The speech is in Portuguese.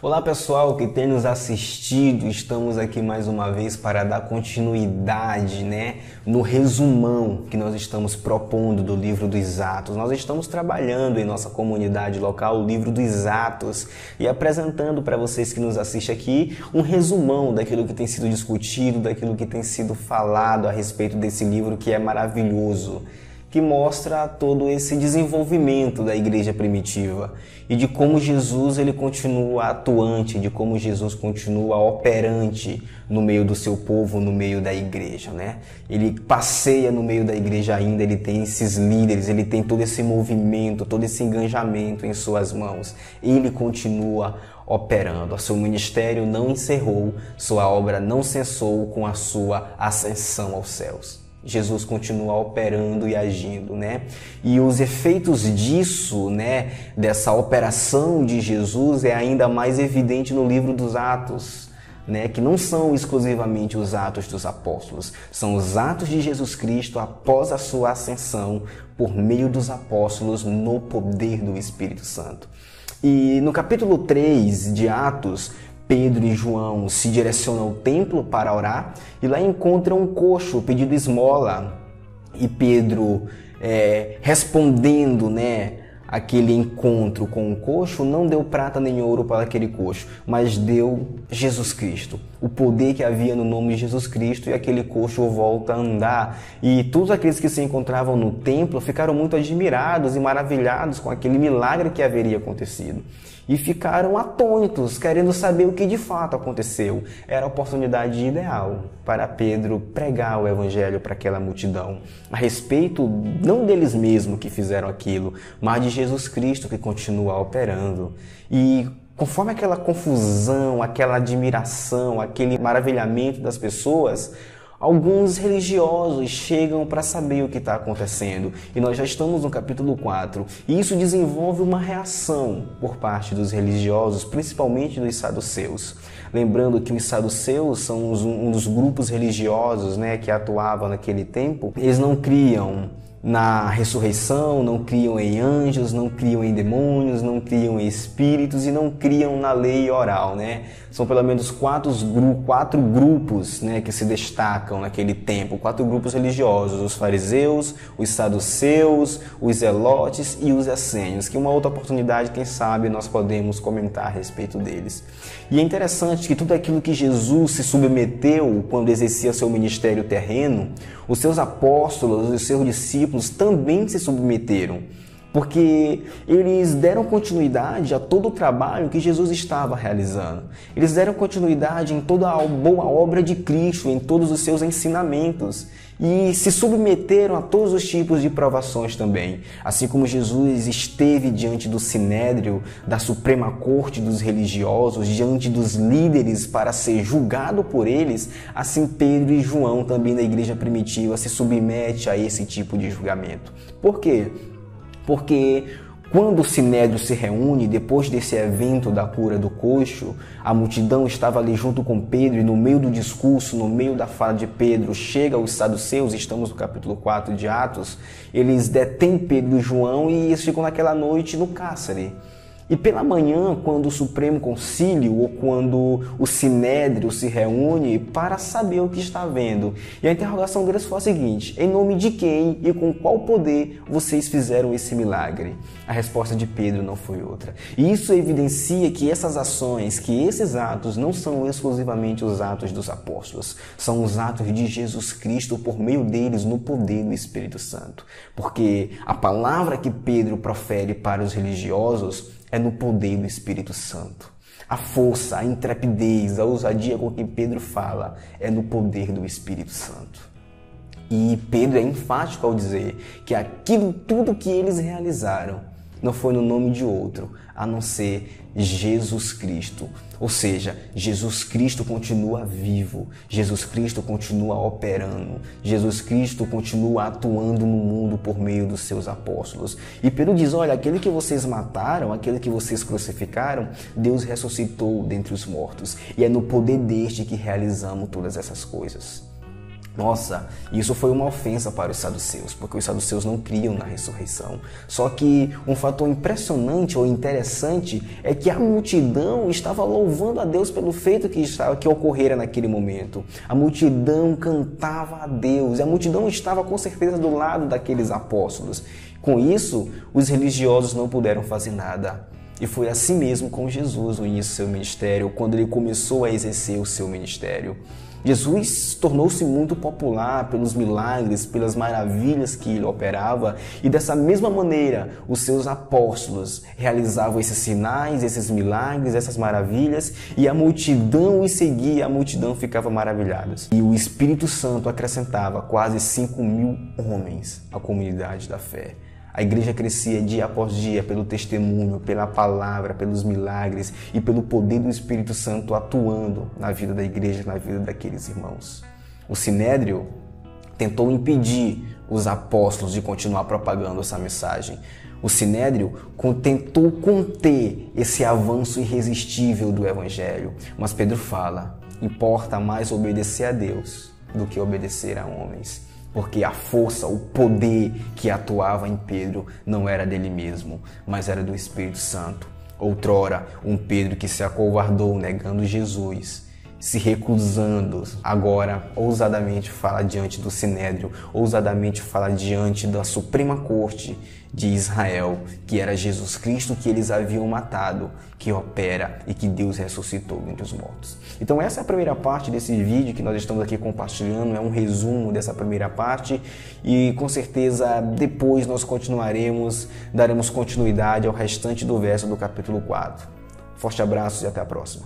Olá pessoal que tem nos assistido, estamos aqui mais uma vez para dar continuidade, no resumão que nós estamos propondo do livro dos Atos. Nós estamos trabalhando em nossa comunidade local o livro dos Atos e apresentando para vocês que nos assistem aqui um resumão daquilo que tem sido discutido, daquilo que tem sido falado a respeito desse livro que é maravilhoso, que mostra todo esse desenvolvimento da igreja primitiva e de como Jesus ele continua atuante, de como Jesus continua operante no meio do seu povo, no meio da igreja, Ele passeia no meio da igreja ainda, ele tem esses líderes, ele tem todo esse movimento, todo esse engajamento em suas mãos. Ele continua operando, o seu ministério não encerrou, sua obra não cessou com a sua ascensão aos céus. Jesus continua operando e agindo, E os efeitos disso, dessa operação de Jesus é ainda mais evidente no livro dos Atos, que não são exclusivamente os Atos dos Apóstolos, são os Atos de Jesus Cristo após a sua ascensão por meio dos apóstolos no poder do Espírito Santo. E no capítulo 3 de Atos, Pedro e João se direcionam ao templo para orar e lá encontram um coxo pedindo esmola. E Pedro, respondendo, aquele encontro com o coxo, não deu prata nem ouro para aquele coxo, mas deu Jesus Cristo, o poder que havia no nome de Jesus Cristo, e aquele coxo volta a andar. E todos aqueles que se encontravam no templo ficaram muito admirados e maravilhados com aquele milagre que haveria acontecido. E ficaram atônitos, querendo saber o que de fato aconteceu. Era a oportunidade ideal para Pedro pregar o evangelho para aquela multidão, a respeito não deles mesmos que fizeram aquilo, mas de Jesus Cristo que continua operando. E conforme aquela confusão, aquela admiração, aquele maravilhamento das pessoas, alguns religiosos chegam para saber o que está acontecendo. E nós já estamos no capítulo 4. E isso desenvolve uma reação por parte dos religiosos, principalmente dos saduceus. Lembrando que os saduceus são um dos grupos religiosos que atuavam naquele tempo. Eles não criam na ressurreição, não criam em anjos, não criam em demônios, não criam em espíritos e não criam na lei oral, São pelo menos quatro grupos, que se destacam naquele tempo, 4 grupos religiosos: os fariseus, os saduceus, os zelotes e os essênios, que uma outra oportunidade, quem sabe, nós podemos comentar a respeito deles. E é interessante que tudo aquilo que Jesus se submeteu quando exercia seu ministério terreno, os seus apóstolos, os seus discípulos também se submeteram, porque eles deram continuidade a todo o trabalho que Jesus estava realizando. Eles deram continuidade em toda a boa obra de Cristo, em todos os seus ensinamentos, e se submeteram a todos os tipos de provações também. Assim como Jesus esteve diante do Sinédrio, da Suprema Corte dos religiosos, diante dos líderes para ser julgado por eles, assim Pedro e João também na igreja primitiva se submete a esse tipo de julgamento. Por quê? Porque quando o Sinédrio se reúne, depois desse evento da cura do coxo, a multidão estava ali junto com Pedro e no meio do discurso, no meio da fala de Pedro, chega os saduceus, estamos no capítulo 4 de Atos, eles detêm Pedro e João e eles ficam naquela noite no cárcere. E pela manhã, quando o Supremo Concílio ou quando o Sinédrio se reúne para saber o que está havendo, e a interrogação deles foi a seguinte: em nome de quem e com qual poder vocês fizeram esse milagre? A resposta de Pedro não foi outra. E isso evidencia que essas ações, que esses atos não são exclusivamente os atos dos apóstolos, são os atos de Jesus Cristo por meio deles no poder do Espírito Santo. Porque a palavra que Pedro profere para os religiosos é no poder do Espírito Santo. A força, a intrepidez, a ousadia com que Pedro fala é no poder do Espírito Santo. E Pedro é enfático ao dizer que aquilo tudo que eles realizaram não foi no nome de outro, a não ser Jesus Cristo. Ou seja, Jesus Cristo continua vivo, Jesus Cristo continua operando, Jesus Cristo continua atuando no mundo por meio dos seus apóstolos. E Pedro diz: olha, aquele que vocês mataram, aquele que vocês crucificaram, Deus ressuscitou dentre os mortos. E é no poder deste que realizamos todas essas coisas. Nossa, isso foi uma ofensa para os saduceus, porque os saduceus não criam na ressurreição. Só que um fator impressionante ou interessante é que a multidão estava louvando a Deus pelo feito que ocorrera naquele momento. A multidão cantava a Deus, e a multidão estava com certeza do lado daqueles apóstolos. Com isso, os religiosos não puderam fazer nada. E foi assim mesmo com Jesus no início do seu ministério, quando ele começou a exercer o seu ministério. Jesus tornou-se muito popular pelos milagres, pelas maravilhas que ele operava, e dessa mesma maneira os seus apóstolos realizavam esses sinais, esses milagres, essas maravilhas, e a multidão os seguia, a multidão ficava maravilhada. E o Espírito Santo acrescentava quase 5.000 homens à comunidade da fé. A igreja crescia dia após dia pelo testemunho, pela palavra, pelos milagres e pelo poder do Espírito Santo atuando na vida da igreja, na vida daqueles irmãos. O Sinédrio tentou impedir os apóstolos de continuar propagando essa mensagem. O Sinédrio tentou conter esse avanço irresistível do Evangelho. Mas Pedro fala: importa mais obedecer a Deus do que obedecer a homens. Porque a força, o poder que atuava em Pedro não era dele mesmo, mas era do Espírito Santo. Outrora, um Pedro que se acovardou negando Jesus, se recusando, agora ousadamente fala diante do Sinédrio, ousadamente fala diante da Suprema Corte de Israel, que era Jesus Cristo que eles haviam matado, que opera e que Deus ressuscitou dentre os mortos. Então essa é a primeira parte desse vídeo que nós estamos aqui compartilhando, é um resumo dessa primeira parte e com certeza depois nós daremos continuidade ao restante do verso do capítulo 4. Forte abraço e até a próxima.